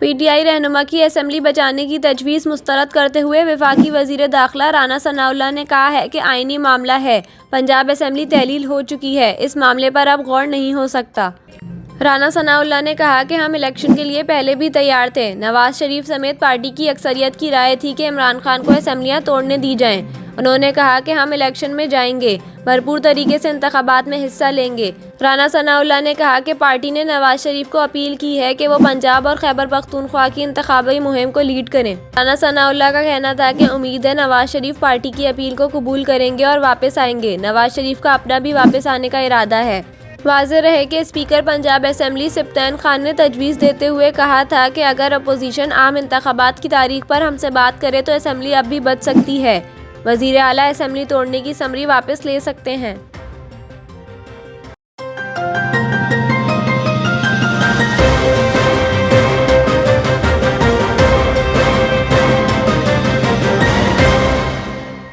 PTI रहनुमा की assembly बचाने की तजवीज़ मुस्तरद करते हुए वफाकी वज़ीर दाखिला राना सनाउल्लाह ने कहा है कि आईनी मामला है, पंजाब असेंबली तहलील हो चुकी है, इस मामले पर अब गौर नहीं हो सकता। राना सनाउल्लाह ने कहा कि हम इलेक्शन के लिए पहले भी तैयार थे। नवाज शरीफ समेत पार्टी की अक्सरियत की राय थी कि इमरान खान को असेंबलियां तोड़ने दी जाएं। उन्होंने कहा कि हम इलेक्शन में जाएंगे, भरपूर तरीके से इंतखाबात में हिस्सा लेंगे। राना सनाउल्लाह ने कहा कि पार्टी ने नवाज शरीफ को अपील की है कि वो पंजाब और खैबर पख्तूनख्वा की इंतखाबी मुहिम को लीड करें। राना सनाउल्लाह का कहना था कि उम्मीद है नवाज शरीफ पार्टी की अपील को कबूल करेंगे और वापस आएंगे। नवाज शरीफ का अपना भी वापस आने का इरादा है। वाज़ेह रहे कि स्पीकर पंजाब असेंबली सिब्तैन खान ने तजवीज़ देते हुए कहा था कि अगर अपोजिशन आम इंतखाबात की तारीख पर हमसे बात करे तो असेंबली अब भी बच सकती है। वज़ीर आला असेंबली तोड़ने की समरी वापस ले सकते हैं।